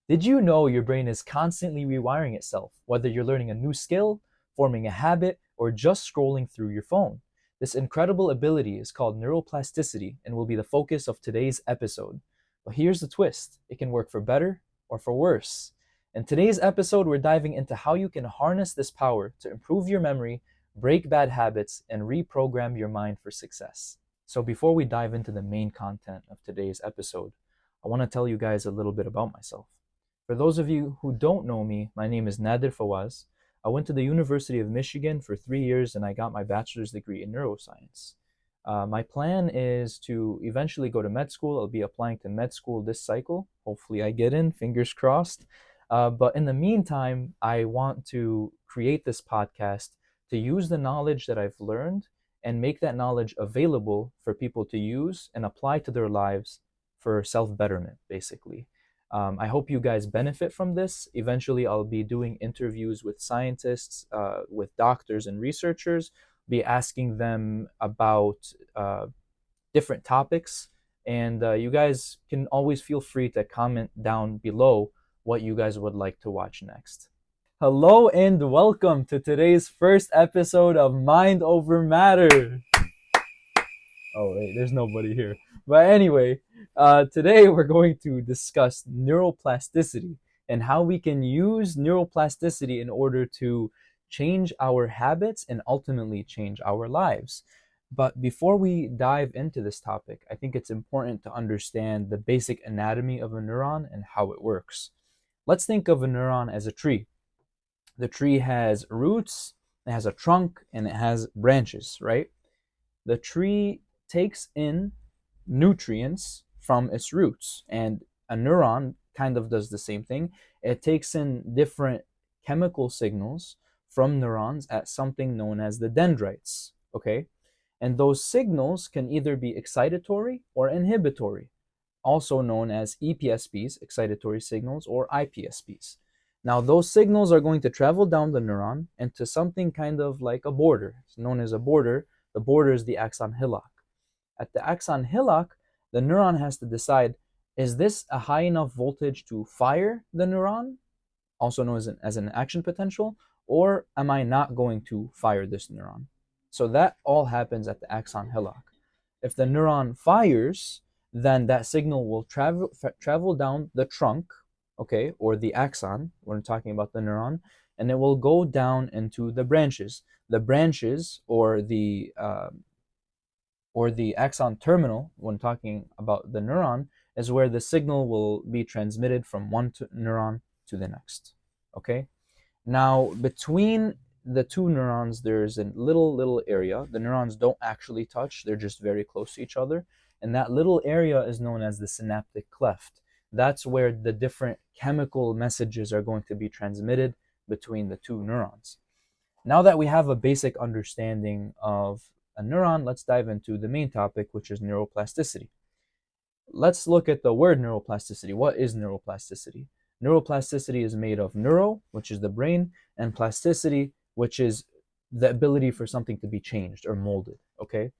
Did you know your brain is constantly rewiring itself, whether you're learning a new skill, forming a habit, or just scrolling through your phone? This incredible ability is called neuroplasticity and will be the focus of today's episode. But here's the twist: it can work for better or for worse. In today's episode, we're diving into how you can harness this power to improve your memory, break bad habits, and reprogram your mind for success. So, before we dive into the main content of today's episode, I want to tell you guys a little bit about myself. For those of you who don't know me, my name is Nadir Fawaz. I went to the University of Michigan for 3 years and I got my bachelor's degree in neuroscience. My plan is to eventually go to med school. I'll be applying to med school this cycle. Hopefully, I get in, fingers crossed. But in the meantime, I want to create this podcast to use the knowledge that I've learned and make that knowledge available for people to use and apply to their lives for self-betterment, basically. I hope you guys benefit from this. Eventually, I'll be doing interviews with scientists, with doctors and researchers, be asking them about different topics. And you guys can always feel free to comment down below what you guys would like to watch next. Hello and welcome to today's first episode of Mind Over Matter. Oh, wait, there's nobody here. But anyway, today we're going to discuss neuroplasticity and how we can use neuroplasticity in order to change our habits and ultimately change our lives. But before we dive into this topic, I think it's important to understand the basic anatomy of a neuron and how it works. Let's think of a neuron as a tree. The tree has roots, it has a trunk, and it has branches, right? The tree takes in nutrients from its roots, and a neuron kind of does the same thing. It takes in different chemical signals from neurons at something known as the dendrites, okay? And those signals can either be excitatory or inhibitory, also known as EPSPs, excitatory signals, or IPSPs. Now, those signals are going to travel down the neuron into something kind of like a border. It's known as a border. The border is the axon hillock. At the axon hillock, the neuron has to decide, is this a high enough voltage to fire the neuron, also known as an action potential, or am I not going to fire this neuron? So that all happens at the axon hillock. If the neuron fires, then that signal will travel down the trunk, okay, or the axon, when we're talking about the neuron, and it will go down into the branches. The branches, or the axon terminal, when talking about the neuron, is where the signal will be transmitted from one neuron to the next. Okay? Now, between the two neurons, there's a little area. The neurons don't actually touch, they're just very close to each other. And that little area is known as the synaptic cleft. That's where the different chemical messages are going to be transmitted between the two neurons. Now that we have a basic understanding of a neuron, let's dive into the main topic, which is neuroplasticity. Let's look at the word neuroplasticity. What is neuroplasticity? Neuroplasticity is made of neuro, which is the brain, and plasticity, which is the ability for something to be changed or molded, okay?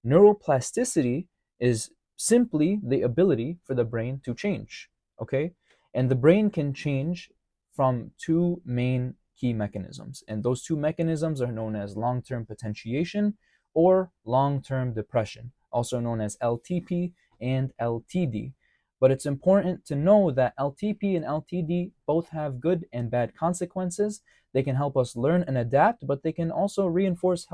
Neuroplasticity is simply the ability for the brain to change, okay? And the brain can change from two main key mechanisms. And those two mechanisms are known as long-term potentiation or long-term depression, also known as LTP and LTD. But it's important to know that LTP and LTD both have good and bad consequences. They can help us learn and adapt, but they can also reinforce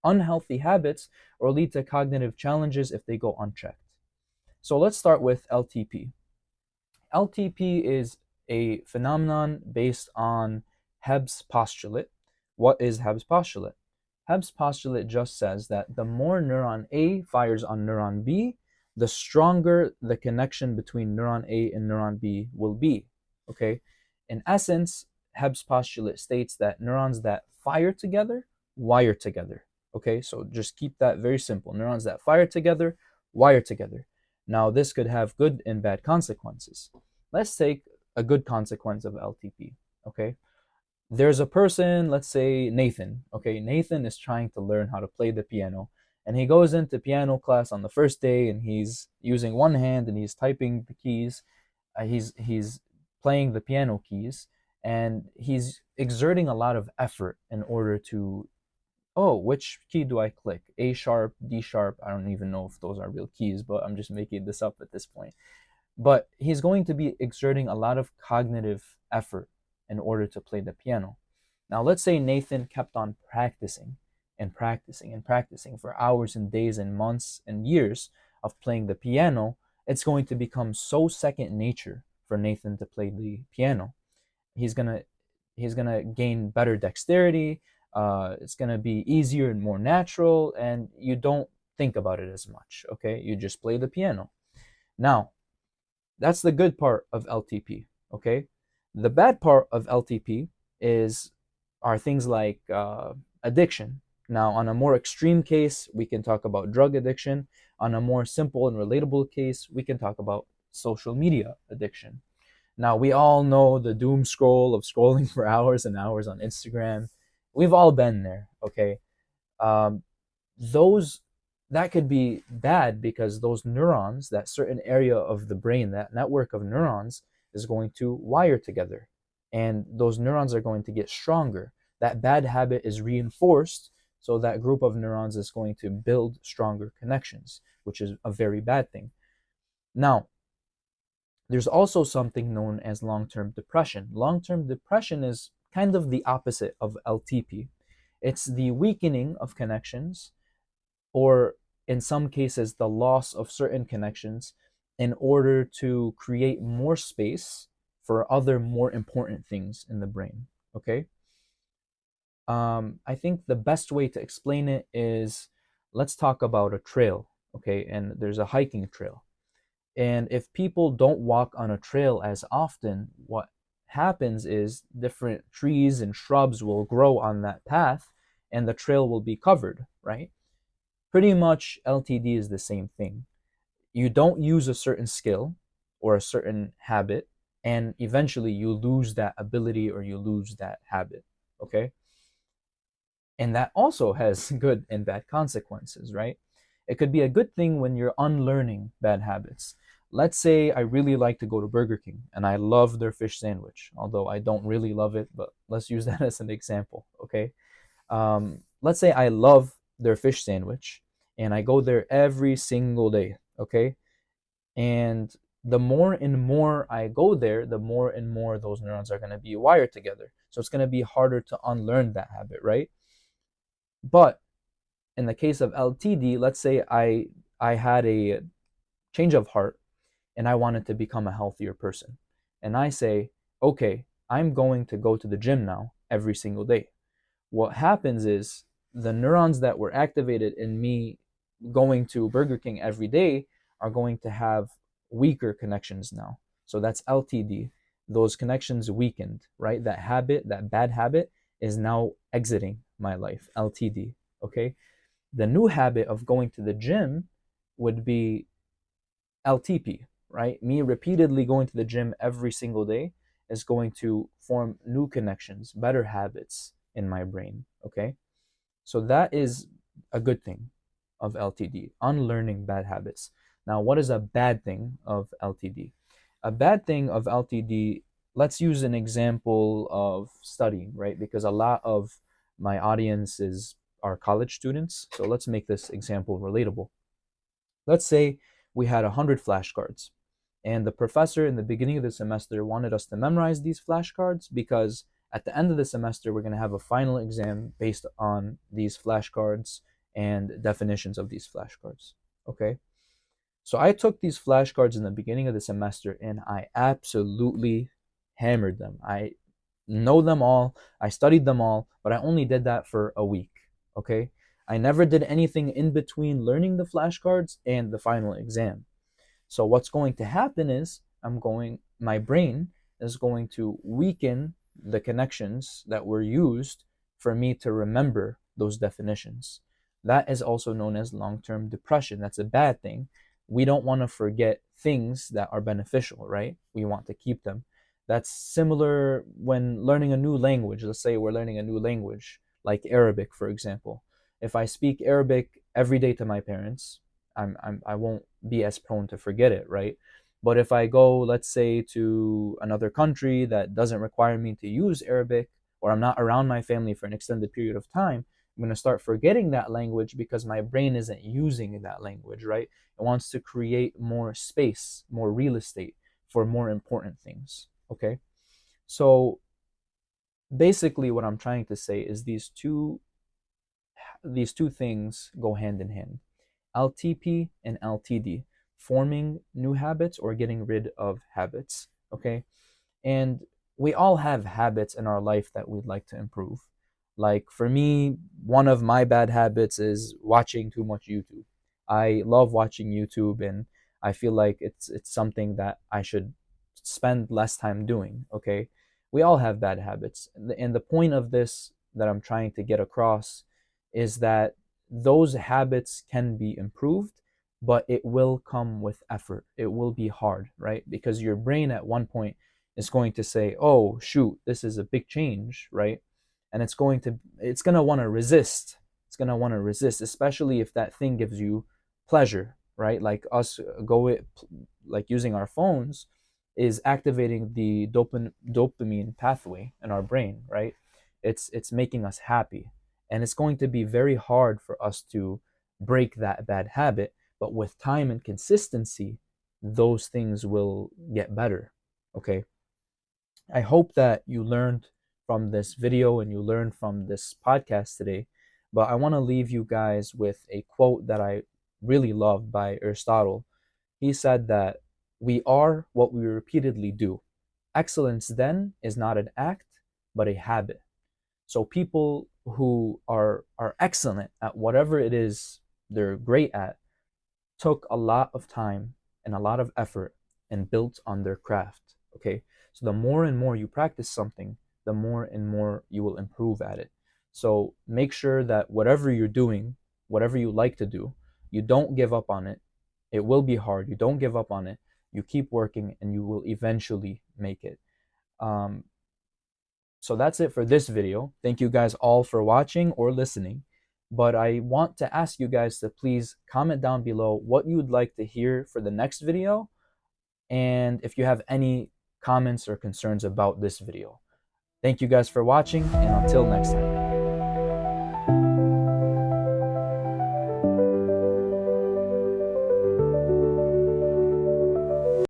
unhealthy habits or lead to cognitive challenges if they go unchecked. So let's start with LTP. LTP is a phenomenon based on Hebb's postulate. What is Hebb's postulate? Hebb's postulate just says that the more neuron A fires on neuron B, the stronger the connection between neuron A and neuron B will be. Okay? In essence, Hebb's postulate states that neurons that fire together wire together. Okay? So just keep that very simple. Neurons that fire together wire together. Now, this could have good and bad consequences. Let's take a good consequence of LTP. Okay? There's a person, let's say Nathan. Okay, Nathan is trying to learn how to play the piano, and he goes into piano class on the first day, and he's using one hand and he's typing the keys. he's playing the piano keys, and he's exerting a lot of effort in order to, oh, which key do I click? A sharp, D sharp. I don't even know if those are real keys, but I'm just making this up at this point. But he's going to be exerting a lot of cognitive effort in order to play the piano. Now, let's say Nathan kept on practicing and practicing and practicing for hours and days and months and years of playing the piano. It's going to become so second nature for Nathan to play the piano. He's gonna he's gonna gain better dexterity. It's gonna be easier and more natural, and you don't think about it as much. Okay, you just play the piano. Now, that's the good part of LTP. Okay, the bad part of LTP is are things like addiction. Now, on a more extreme case, we can talk about drug addiction. On a more simple and relatable case, we can talk about social media addiction. Now, we all know the doom scroll of scrolling for hours and hours on Instagram. We've all been there, okay? Um, those that could be bad because those neurons, that certain area of the brain, that network of neurons is going to wire together, and those neurons are going to get stronger. That bad habit is reinforced, so that group of neurons is going to build stronger connections, which is a very bad thing. Now, there's also something known as long-term depression. Long-term depression is kind of the opposite of LTP. It's the weakening of connections, or in some cases, the loss of certain connections in order to create more space for other more important things in the brain. Okay? I think the best way to explain it is, let's talk about a trail. Okay? And there's a hiking trail. And if people don't walk on a trail as often, what happens is different trees and shrubs will grow on that path, and the trail will be covered, right? Pretty much LTD is the same thing. You don't use a certain skill or a certain habit, and eventually you lose that ability or you lose that habit, okay? And that also has good and bad consequences, right? It could be a good thing when you're unlearning bad habits. Let's say I really like to go to Burger King and I love their fish sandwich, although I don't really love it, but let's use that as an example, okay? Let's say I love their fish sandwich and I go there every single day, okay? And the more and more I go there, the more and more those neurons are going to be wired together. So it's going to be harder to unlearn that habit, right? But in the case of LTD, let's say I had a change of heart and I wanted to become a healthier person. And I say, okay, I'm going to go to the gym now every single day. What happens is the neurons that were activated in me going to Burger King every day are going to have weaker connections now. So that's LTD. Those connections weakened, right? That habit, that bad habit, is now exiting my life, LTD. Okay. The new habit of going to the gym would be LTP, right? Me repeatedly going to the gym every single day is going to form new connections, better habits in my brain. Okay. So that is a good thing of LTD, unlearning bad habits. Now, what is a bad thing of LTD? A bad thing of LTD, let's use an example of studying, right? Because a lot of my audience are college students. So let's make this example relatable. Let's say we had 100 flashcards, and the professor in the beginning of the semester wanted us to memorize these flashcards because at the end of the semester, we're going to have a final exam based on these flashcards and definitions of these flashcards. Okay? So I took these flashcards in the beginning of the semester and I absolutely hammered them. I know them all, I studied them all, but I only did that for a week. Okay? I never did anything in between learning the flashcards and the final exam. So what's going to happen is my brain is going to weaken the connections that were used for me to remember those definitions. That is also known as long-term depression. That's a bad thing. We don't want to forget things that are beneficial, right? We want to keep them. That's similar when learning a new language. Let's say we're learning a new language, like Arabic, for example. If I speak Arabic every day to my parents, I won't be as prone to forget it, right? But if I go, let's say, to another country that doesn't require me to use Arabic, or I'm not around my family for an extended period of time, I'm going to start forgetting that language because my brain isn't using that language, right? It wants to create more space, more real estate for more important things, okay? So basically what I'm trying to say is these two things go hand in hand. LTP and LTD, forming new habits or getting rid of habits, okay? And we all have habits in our life that we'd like to improve. Like for me, one of my bad habits is watching too much YouTube. I love watching YouTube, and I feel like it's something that I should spend less time doing, okay? We all have bad habits. And the point of this that I'm trying to get across is that those habits can be improved, but it will come with effort. It will be hard, right? Because your brain at one point is going to say, "Oh, shoot, this is a big change," right? And it's going to want to resist. It's going to want to resist, especially if that thing gives you pleasure, right? Like us like using our phones is activating the dopamine pathway in our brain, right? It's making us happy. And it's going to be very hard for us to break that bad habit, but with time and consistency, those things will get better. Okay? I hope that you learned from this video and you learned from this podcast today. But I want to leave you guys with a quote that I really love by Aristotle. He said that we are what we repeatedly do. Excellence then is not an act, but a habit. So people who are excellent at whatever it is they're great at took a lot of time and a lot of effort and built on their craft. Okay. So the more and more you practice something, the more and more you will improve at it. So make sure that whatever you're doing, whatever you like to do, you don't give up on it. It will be hard. You don't give up on it. You keep working and you will eventually make it. Um, so that's it for this video. Thank you guys all for watching or listening. But I want to ask you guys to please comment down below what you'd like to hear for the next video, and if you have any comments or concerns about this video. Thank you guys for watching, and until next time.